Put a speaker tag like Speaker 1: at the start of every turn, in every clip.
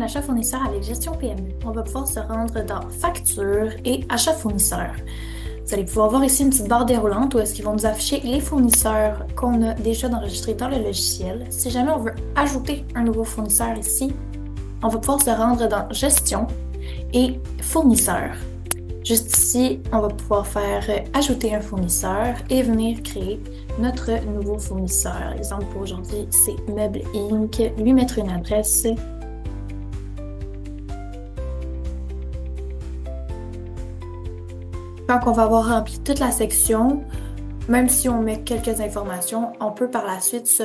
Speaker 1: un achat fournisseur avec gestion PME. On va pouvoir se rendre dans facture et achat fournisseur. Vous allez pouvoir voir ici une petite barre déroulante où est-ce qu'ils vont nous afficher les fournisseurs qu'on a déjà enregistrés dans le logiciel. Si jamais on veut ajouter un nouveau fournisseur ici, on va pouvoir se rendre dans gestion et fournisseur. Juste ici, on va pouvoir faire ajouter un fournisseur et venir créer notre nouveau fournisseur. Exemple pour aujourd'hui, c'est Meubles Inc. Lui mettre une adresse. Quand on va avoir rempli toute la section, même si on met quelques informations, on peut par la suite se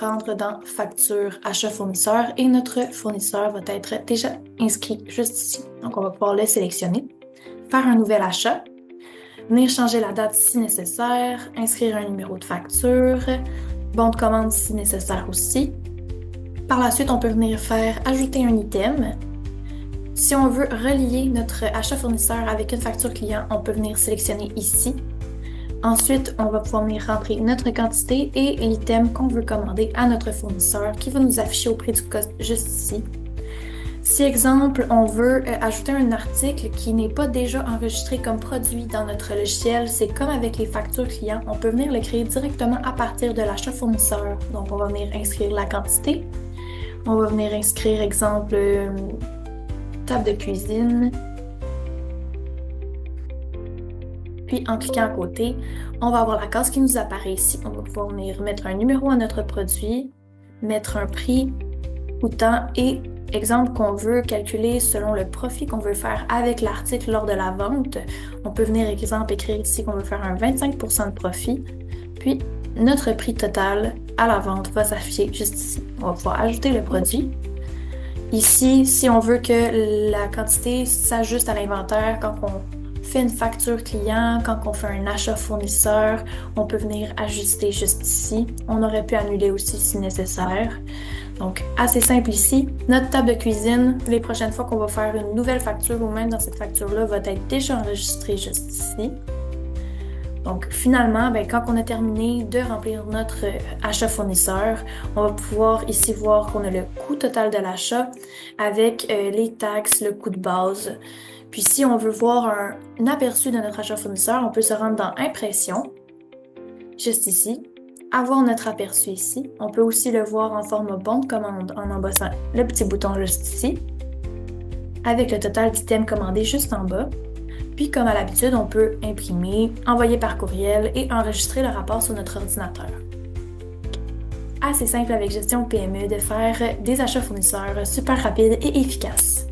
Speaker 1: rendre dans facture achat fournisseur et notre fournisseur va être déjà inscrit juste ici. Donc on va pouvoir le sélectionner, faire un nouvel achat, venir changer la date si nécessaire, inscrire un numéro de facture, bon de commande si nécessaire aussi. Par la suite, on peut venir faire ajouter un item. Si on veut relier notre achat fournisseur avec une facture client, on peut venir sélectionner ici. Ensuite, on va pouvoir venir rentrer notre quantité et l'item qu'on veut commander à notre fournisseur qui va nous afficher au prix du cost juste ici. Si, exemple, on veut ajouter un article qui n'est pas déjà enregistré comme produit dans notre logiciel, c'est comme avec les factures clients, on peut venir le créer directement à partir de l'achat fournisseur. Donc, on va venir inscrire la quantité. On va venir inscrire, exemple, table de cuisine. Puis, en cliquant à côté, on va avoir la case qui nous apparaît ici. On va pouvoir venir mettre un numéro à notre produit, mettre un prix, coûtant et exemple qu'on veut calculer selon le profit qu'on veut faire avec l'article lors de la vente. On peut venir, exemple, écrire ici qu'on veut faire un 25% de profit. Puis, notre prix total à la vente va s'afficher juste ici. On va pouvoir ajouter le produit. Ici, si on veut que la quantité s'ajuste à l'inventaire quand on fait une facture client, quand on fait un achat fournisseur, on peut venir ajuster juste ici. On aurait pu annuler aussi si nécessaire. Donc, assez simple ici. Notre table de cuisine, les prochaines fois qu'on va faire une nouvelle facture ou même dans cette facture-là, va être déjà enregistrée juste ici. Donc, finalement, quand on a terminé de remplir notre achat fournisseur, on va pouvoir ici voir qu'on a le coût total de l'achat avec les taxes, le coût de base. Puis, si on veut voir un aperçu de notre achat fournisseur, on peut se rendre dans Impression, juste ici. Avoir notre aperçu ici. On peut aussi le voir en forme bon de commande en embossant le petit bouton juste ici, avec le total d'items commandés juste en bas. Puis comme à l'habitude, on peut imprimer, envoyer par courriel et enregistrer le rapport sur notre ordinateur. Assez simple avec gestion PME de faire des achats fournisseurs super rapides et efficaces.